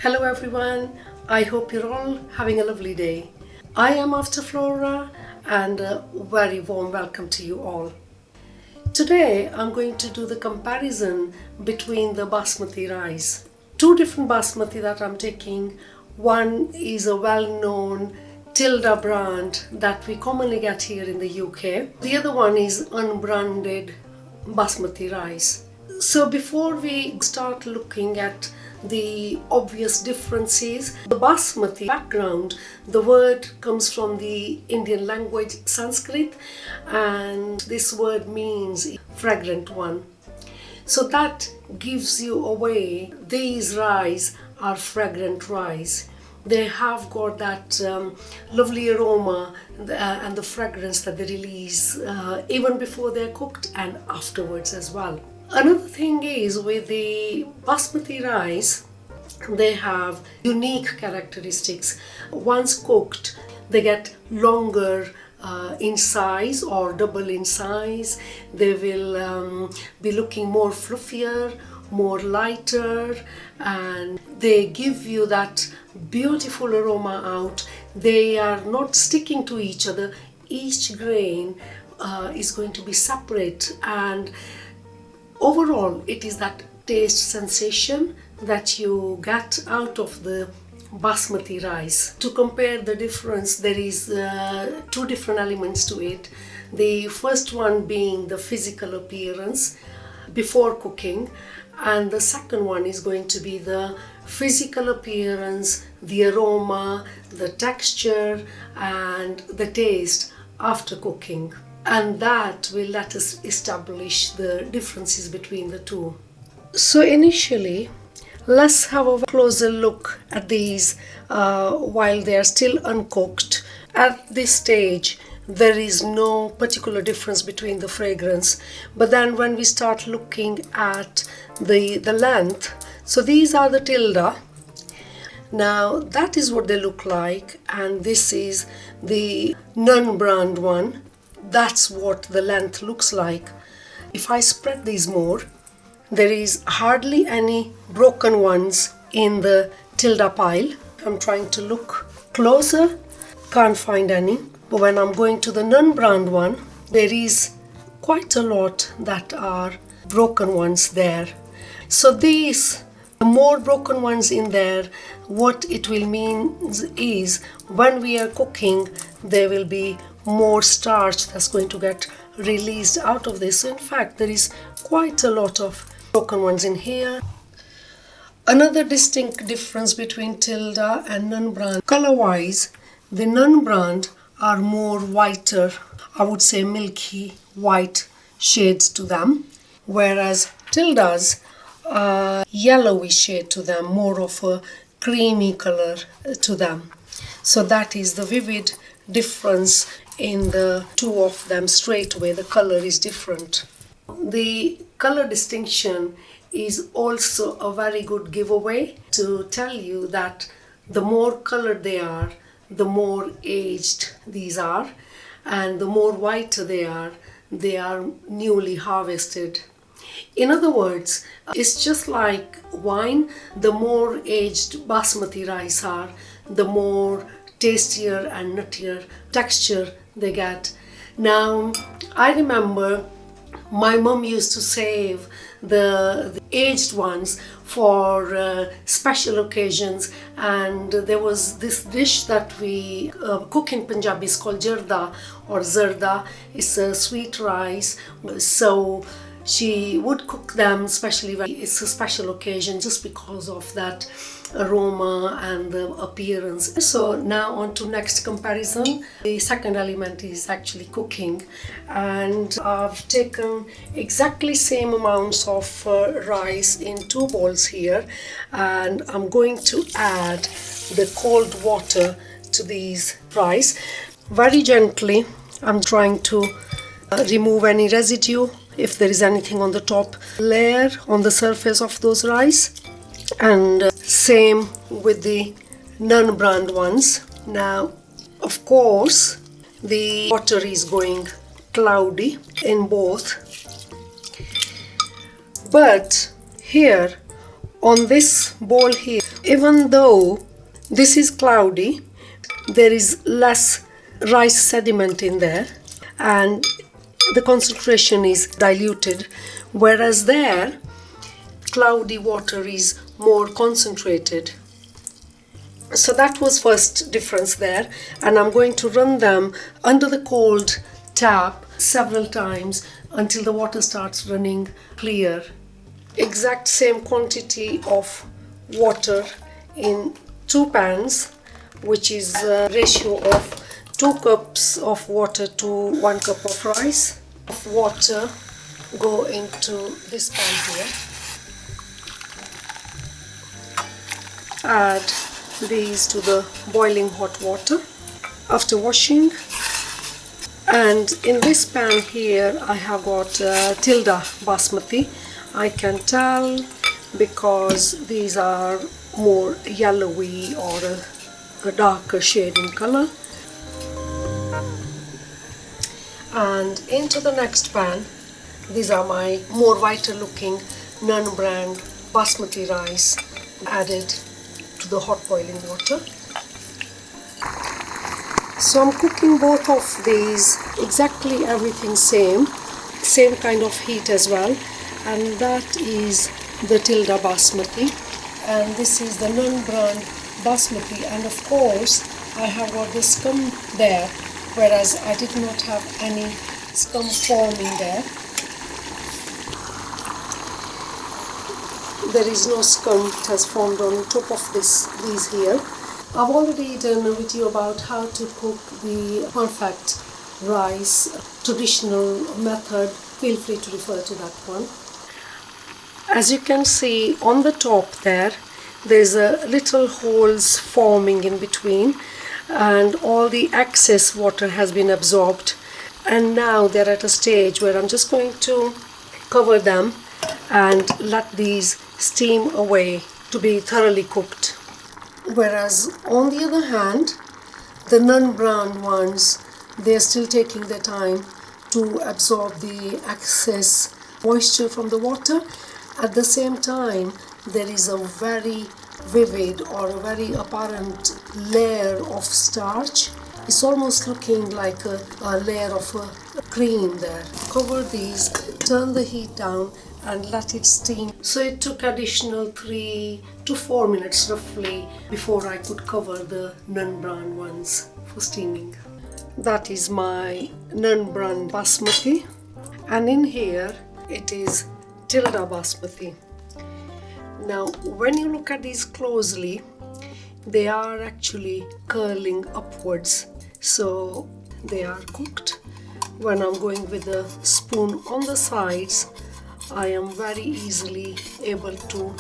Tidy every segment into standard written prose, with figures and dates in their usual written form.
Hello everyone, I hope you're all having a lovely day. I am Avtaars and a very warm welcome to you all. Today I'm going to do the comparison between the Basmati rice. Two different Basmati that I'm taking. One is a well-known Tilda brand that we commonly get here in the UK. The other one is unbranded Basmati rice. So before we start looking at the obvious differences, the Basmati background, the word comes from the Indian language Sanskrit, and this word means fragrant one. So that gives you away these rice are fragrant rice. They have got that lovely aroma and the fragrance that they release even before they're cooked and afterwards as well. Another thing is with the Basmati rice, they have unique characteristics. Once cooked, they get longer in size or double in size. They will be looking more fluffier, more lighter, and they give you that beautiful aroma out. They are not sticking to each other. Each grain is going to be separate, and overall it is that taste sensation that you get out of the Basmati rice. To compare the difference, there is two different elements to it. The first one being the physical appearance before cooking, and the second one is going to be the physical appearance, the aroma, the texture and the taste after cooking. And that will let us establish the differences between the two. So initially, let's have a closer look at these while they are still uncooked. At this stage, there is no particular difference between the fragrance, but then when we start looking at the length, so these are the Tilda. Now that is what they look like, and this is the non-brand one. That's what the length looks like. If I spread these more, there is hardly any broken ones in the Tilda pile. I'm trying to look closer, can't find any. But when I'm going to the non-brand one, there is quite a lot that are broken ones there. So these, the more broken ones in there, what it will mean is when we are cooking, there will be more starch that's going to get released out of this. So in fact, there is quite a lot of broken ones in here. Another distinct difference between Tilda and non-brand, color-wise, the non-brand are more whiter, I would say milky white shades to them, whereas Tilda's yellowish shade to them, more of a creamy color to them. So that is the vivid difference in the two of them. Straight away the color is different. The color distinction is also a very good giveaway to tell you that the more colored they are, the more aged these are, and the more whiter they are newly harvested. In other words, it's just like wine. The more aged Basmati rice are, the more tastier and nuttier texture they get. Now, I remember my mom used to save the aged ones for special occasions, and there was this dish that we cook in Punjabi. It's called jarda or zarda. It's a sweet rice. So she would cook them, especially when it's a special occasion, just because of that aroma and the appearance. So now on to next comparison. The second element is actually cooking, and I've taken exactly same amounts of rice in two bowls here, and I'm going to add the cold water to these rice. Very gently I'm trying to remove any residue, if there is anything on the top layer on the surface of those rice, and same with the non-brand ones. Now of course the water is going cloudy in both, but here on this bowl here, even though this is cloudy, there is less rice sediment in there and the concentration is diluted, whereas there cloudy water is more concentrated. So that was first difference there, and I'm going to run them under the cold tap several times until the water starts running clear. Exact same quantity of water in 2 pans, which is a ratio of 2 cups of water to 1 cup of rice. Of water go into this pan here. Add these to the boiling hot water after washing. And in this pan here I have got Tilda Basmati. I can tell because these are more yellowy or a darker shade in color. And into the next pan, these are my more whiter looking non-brand basmati rice added to the hot boiling water. So I'm cooking both of these exactly everything same kind of heat as well, and that is the Tilda Basmati and this is the non-brand Basmati, and of course I have got the scum there, whereas I did not have any scum forming there. There is no scum that has formed on top of these here. I've already done a video about how to cook the perfect rice, traditional method. Feel free to refer to that one. As you can see on the top there's a little holes forming in between and all the excess water has been absorbed, and now they're at a stage where I'm just going to cover them and let these steam away to be thoroughly cooked. Whereas on the other hand, the non-brown ones, they're still taking their time to absorb the excess moisture from the water. At the same time, there is a very vivid or a very apparent layer of starch. It's almost looking like a layer of a cream there. Cover these, turn the heat down and let it steam. So it took additional 3 to 4 minutes roughly before I could cover the non-brown ones for steaming. That is my non-brown basmati, and in here it is Tilda Basmati. Now when you look at these closely, they are actually curling upwards, so they are cooked. When I'm going with a spoon on the sides, I am very easily able to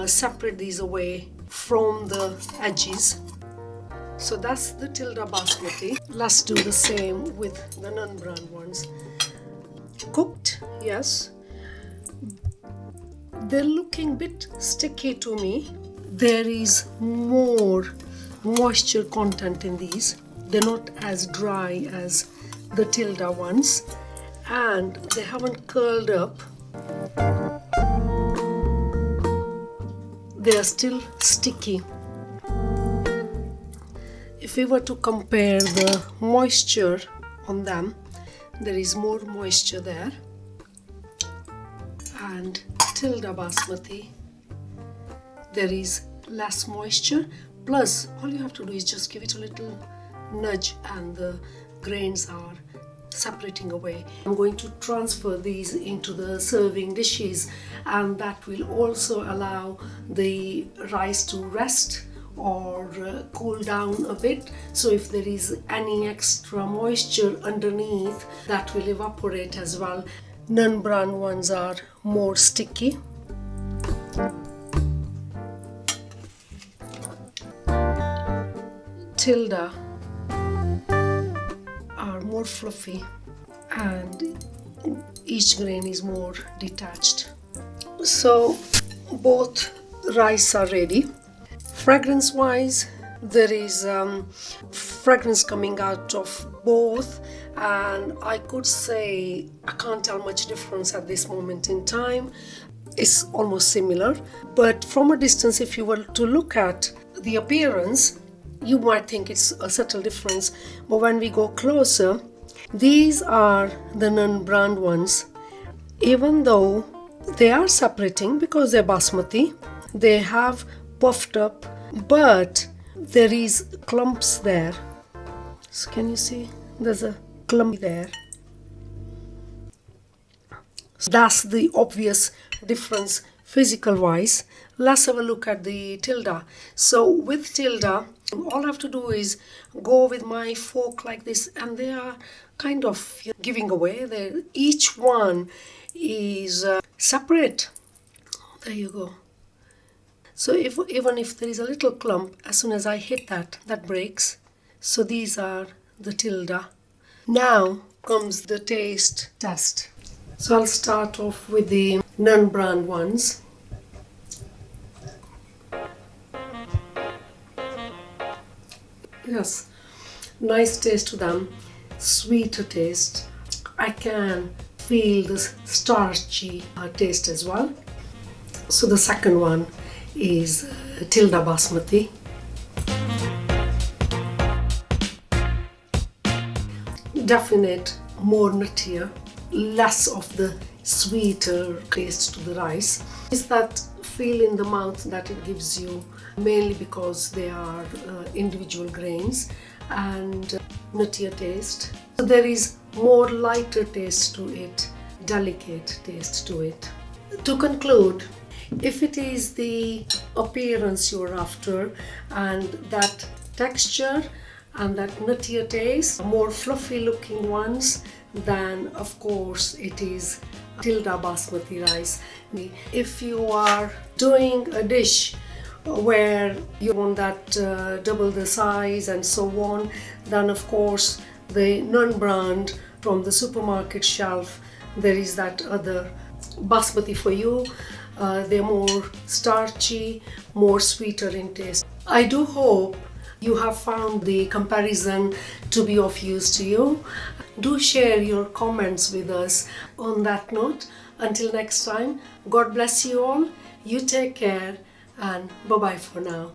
separate these away from the edges. So that's the Tilda Basmati. Let's do the same with the non-brown ones. Cooked, yes. They're looking a bit sticky to me. There is more moisture content in these. They're not as dry as the Tilda ones, and they haven't curled up. They are still sticky. If we were to compare the moisture on them, there is more moisture there, and Tilda Basmati, there is less moisture. Plus, all you have to do is just give it a little nudge and the grains are separating away. I'm going to transfer these into the serving dishes, and that will also allow the rice to rest or cool down a bit. So if there is any extra moisture underneath, that will evaporate as well. Non-brown ones are more sticky. Tilda are more fluffy and each grain is more detached. So both rice are ready. Fragrance wise, there is fragrance coming out of both, and I could say I can't tell much difference at this moment in time. is almost similar, but from a distance, if you were to look at the appearance, you might think it's a subtle difference. But when we go closer, these are the non-brown ones. Even though they are separating because they're basmati, they have puffed up, but there is clumps there. So can you see? There's a clump there. So that's the obvious difference physical wise. Let's have a look at the Tilda. So with Tilda, all I have to do is go with my fork like this, and they are kind of giving away. Each one is separate. There you go. So even if there is a little clump, as soon as I hit that, that breaks. So these are the Tilda. Now comes the taste test. So I'll start off with the non-brown ones. Yes, nice taste to them, sweeter taste. I can feel this starchy taste as well. So the second one is Tilda Basmati. Definite, more nuttier, less of the sweeter taste to the rice. It's that feel in the mouth that it gives you, mainly because they are individual grains, and nuttier taste. So there is more lighter taste to it, delicate taste to it. To conclude, if it is the appearance you're after and that texture and that nuttier taste, more fluffy looking ones, then of course it is Tilda Basmati rice. If you are doing a dish where you want that double the size and so on, then of course the non-brown from the supermarket shelf, there is that other Basmati for you. They're more starchy, more sweeter in taste. I do hope you have found the comparison to be of use to you. Do share your comments with us. On that note, until next time, God bless you all. You take care, and bye-bye for now.